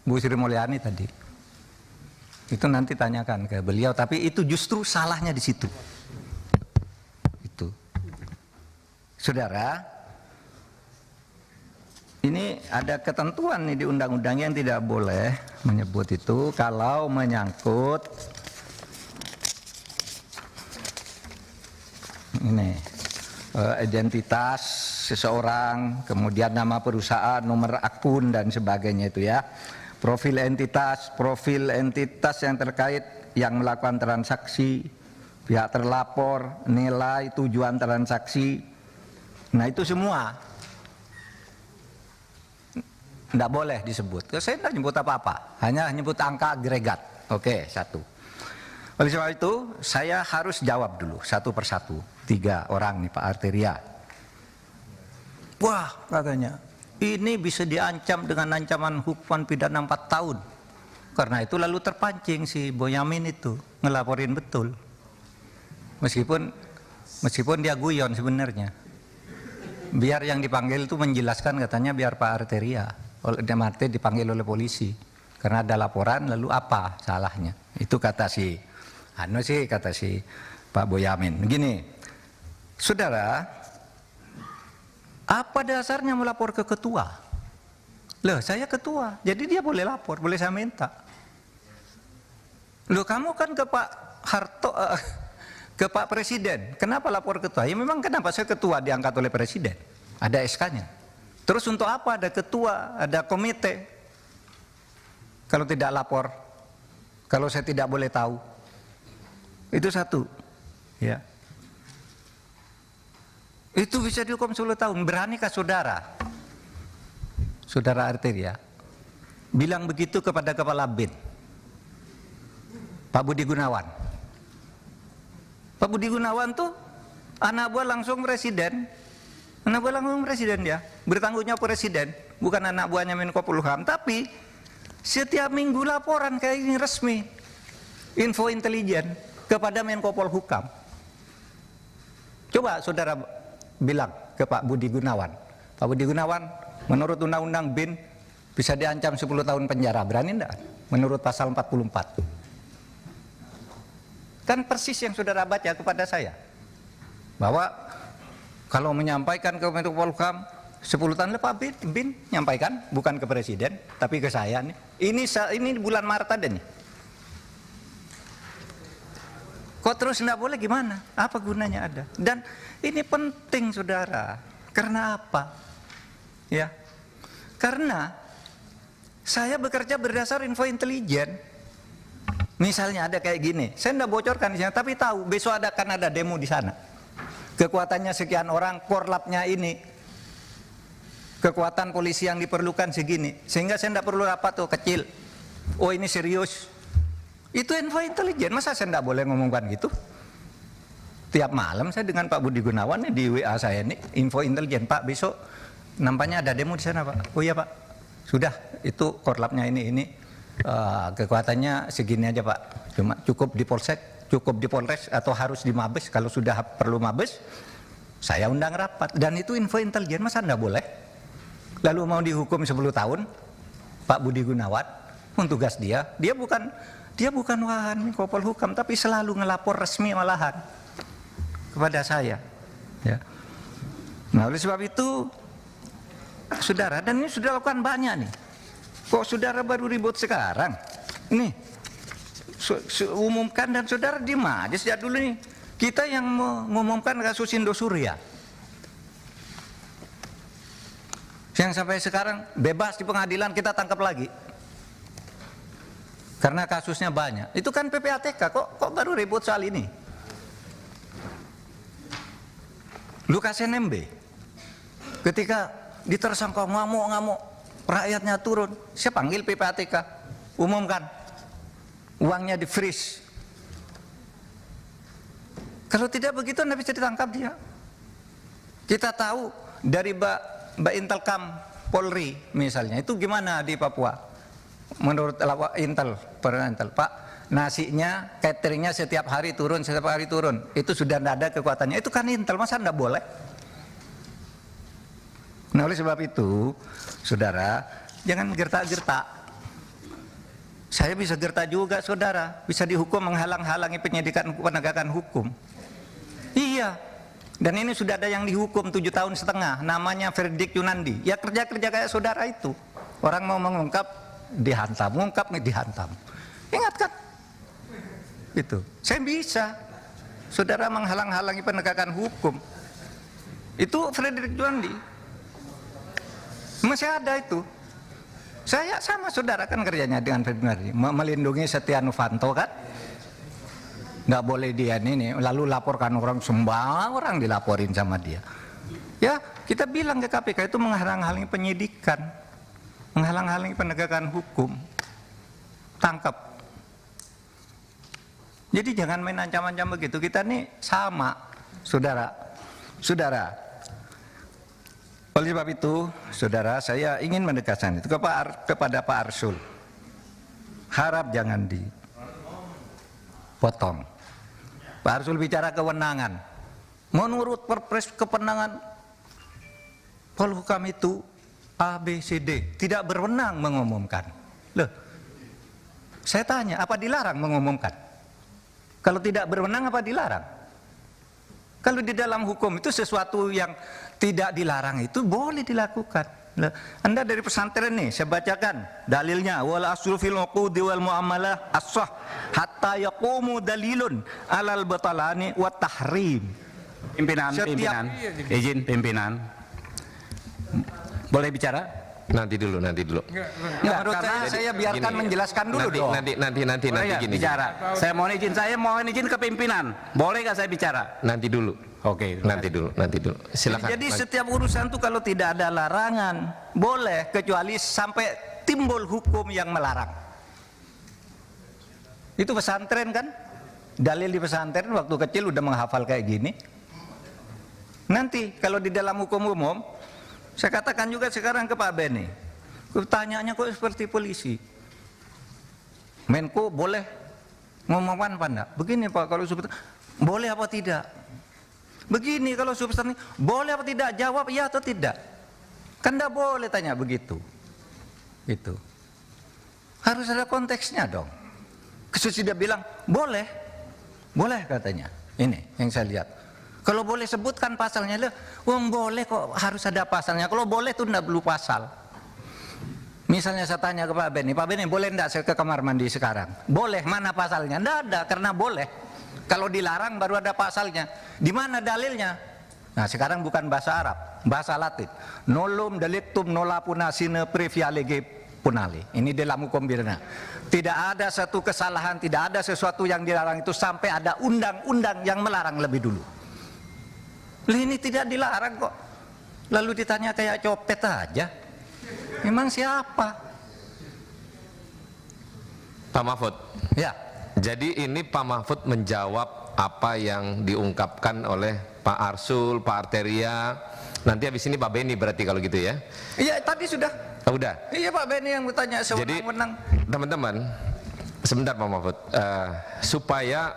Bu Sri Mulyani tadi. Itu nanti tanyakan ke beliau, tapi itu justru salahnya di situ. Itu. Saudara, ini ada ketentuan nih di undang-undang yang tidak boleh menyebut itu kalau menyangkut ini identitas seseorang, kemudian nama perusahaan, nomor akun dan sebagainya itu ya. Profil entitas yang terkait yang melakukan transaksi, pihak terlapor, nilai, tujuan transaksi. Nah itu semua tidak boleh disebut. Saya tidak nyebut apa-apa, hanya nyebut angka agregat. Oke, satu. Oleh sebab itu saya harus jawab dulu satu persatu. 3 orang nih Pak Arteria. Wah katanya, ini bisa diancam dengan ancaman hukuman pidana 4 tahun. Karena itu lalu terpancing si Boyamin itu ngelaporin betul. Meskipun dia guyon sebenarnya. Biar yang dipanggil itu menjelaskan, katanya biar Pak Arteria, oleh Demarte dipanggil oleh polisi. Karena ada laporan, lalu apa salahnya? Itu kata si Pak Boyamin. Begini, saudara, apa dasarnya melapor ke ketua? Loh, saya ketua, jadi dia boleh lapor, boleh saya minta. Loh, kamu kan ke Pak Harto, ke Pak Presiden, kenapa lapor ketua? Ya memang kenapa saya ketua diangkat oleh Presiden, ada SK-nya. Terus untuk apa ada ketua, ada komite? Kalau tidak lapor, kalau saya tidak boleh tahu, itu satu, ya. Itu bisa dihukum 10 tahun. Beranikah saudara Arteria bilang begitu kepada Kepala BIN, Pak Budi Gunawan? Pak Budi Gunawan tuh anak buah langsung presiden. Anak buah langsung presiden dia. Bertanggung jawab presiden, bukan anak buahnya Menko Polhukam. Tapi setiap minggu laporan kayak ini resmi, info intelijen kepada Menko Polhukam. Coba saudara bilang ke Pak Budi Gunawan, Pak Budi Gunawan, menurut Undang-Undang BIN bisa diancam 10 tahun penjara, berani enggak? Menurut pasal 44. Kan persis yang saudara baca kepada saya, bahwa kalau menyampaikan ke Menko Polhukam 10 tahun Pak BIN nyampaikan, bukan ke Presiden, tapi ke saya nih. Ini bulan Maret ada nih. Kok terus enggak boleh gimana? Apa gunanya ada? Dan ini penting saudara. Karena apa? Ya. Karena saya bekerja berdasar info intelijen. Misalnya ada kayak gini, saya enggak bocorkan di sana, tapi tahu besok akan ada demo di sana. Kekuatannya sekian orang, korlapnya ini. Kekuatan polisi yang diperlukan segini. Sehingga saya enggak perlu rapat tuh kecil. Oh ini serius. Itu info intelijen, masa saya tidak boleh ngomongkan gitu? Tiap malam saya dengan Pak Budi Gunawan nih, di WA saya nih, info intelijen, Pak besok nampaknya ada demo di sana Pak. Oh iya Pak, sudah itu korlapnya ini kekuatannya segini aja Pak. Cuma cukup di Polsek, cukup di Polres atau harus di Mabes. Kalau sudah perlu Mabes, saya undang rapat. Dan itu info intelijen, masa tidak boleh? Lalu mau dihukum 10 tahun, Pak Budi Gunawan, tugas dia bukan wahan Menko Polhukam, tapi selalu ngelapor resmi malahan kepada saya. Ya. Nah oleh sebab itu, saudara, dan ini sudah lakukan banyak nih. Kok saudara baru ribut sekarang? Nih, umumkan dan saudara diem aja sejak dulu nih. Kita yang mengumumkan kasus Indosuria, yang sampai sekarang bebas di pengadilan, kita tangkap lagi. Karena kasusnya banyak. Itu kan PPATK, kok baru ribut soal ini? Lukas NMB, ketika ditersangka ngamuk-ngamuk, rakyatnya turun, saya panggil PPATK, umumkan, uangnya di freeze. Kalau tidak begitu, Anda bisa ditangkap dia. Kita tahu dari Mbak Intelkam Polri misalnya, itu gimana di Papua? Menurut Intel, Pak, nasinya, cateringnya setiap hari turun, itu sudah tidak ada kekuatannya. Itu kan Intel, masa tidak boleh? Nah oleh sebab itu, saudara, jangan gertak-gertak. Saya bisa gerta juga saudara, bisa dihukum menghalang-halangi penyidikan penegakan hukum. Iya, dan ini sudah ada yang dihukum 7,5 tahun, namanya Verdik Yunandi. Ya kerja-kerja kayak saudara itu. Orang mau mengungkap, dihantam, mengungkap, dihantam. Ingat kan? Itu, saya bisa. Saudara menghalang-halangi penegakan hukum. Itu Verdik Yunandi. Masih ada itu. Saya sama saudara kan kerjanya dengan Ferdinand, melindungi Setia Novanto kan, nggak boleh dia ini, lalu laporkan orang, semua orang dilaporin sama dia. Ya kita bilang ke KPK itu menghalang-halangi penyidikan, menghalang-halangi penegakan hukum, tangkap. Jadi jangan main ancam-ancam begitu. Kita nih sama, saudara. Oleh sebab itu, saudara, saya ingin menegaskan itu kepada Pak Arsul. Harap jangan dipotong. Pak Arsul bicara kewenangan. Menurut Perpres kewenangan Polhukam itu A, B, C, D. Tidak berwenang mengumumkan. Loh, saya tanya, apa dilarang mengumumkan? Kalau tidak berwenang, apa dilarang? Kalau di dalam hukum itu sesuatu yang tidak dilarang itu boleh dilakukan. Anda dari pesantren nih, saya bacakan dalilnya. Wal aslu fil uqudi wal muamalah as-sah hatta yaqumu dalilun alal batalani wa tahrim. Pimpinan, izin pimpinan. Boleh bicara? Nanti dulu. Menurut saya biarkan gini, menjelaskan dulu dong. Nanti gini. Bicara. Saya mohon izin ke pimpinan. Boleh nggak saya bicara? Nanti dulu. Oke. Nanti dulu. Silakan. Jadi setiap urusan itu kalau tidak ada larangan boleh, kecuali sampai timbul hukum yang melarang. Itu pesantren kan? Dalil di pesantren waktu kecil udah menghafal kayak gini. Nanti kalau di dalam hukum umum, saya katakan juga sekarang ke Pak Beni, pertanyaannya kok seperti polisi. Menko boleh ngomongkan apa enggak? Begini Pak, kalau substansi boleh apa tidak? Begini kalau substansi boleh apa tidak? Jawab iya atau tidak. Kan enggak boleh tanya begitu. Itu harus ada konteksnya dong. Sudah bilang boleh katanya. Ini yang saya lihat. Kalau boleh sebutkan pasalnya, boleh kok harus ada pasalnya. Kalau boleh itu tidak perlu pasal. Misalnya saya tanya ke Pak Beni, boleh enggak saya ke kamar mandi sekarang? Boleh, mana pasalnya? Enggak ada, karena boleh. Kalau dilarang baru ada pasalnya. Di mana dalilnya? Nah sekarang bukan bahasa Arab, bahasa Latin. Nolum delictum nola punasine previa lege punale. Ini dalam hukum pidana. Tidak ada satu kesalahan, tidak ada sesuatu yang dilarang itu sampai ada undang-undang yang melarang lebih dulu. Ini tidak dilarang kok. Lalu ditanya kayak copet aja. Memang siapa? Pak Mahfud. Ya. Jadi ini Pak Mahfud menjawab apa yang diungkapkan oleh Pak Arsul, Pak Arteria. Nanti habis ini Pak Beni berarti kalau gitu ya? Iya tadi sudah. Oh, udah. Iya Pak Beni yang bertanya sewenang-wenang. Jadi teman-teman, sebentar Pak Mahfud, supaya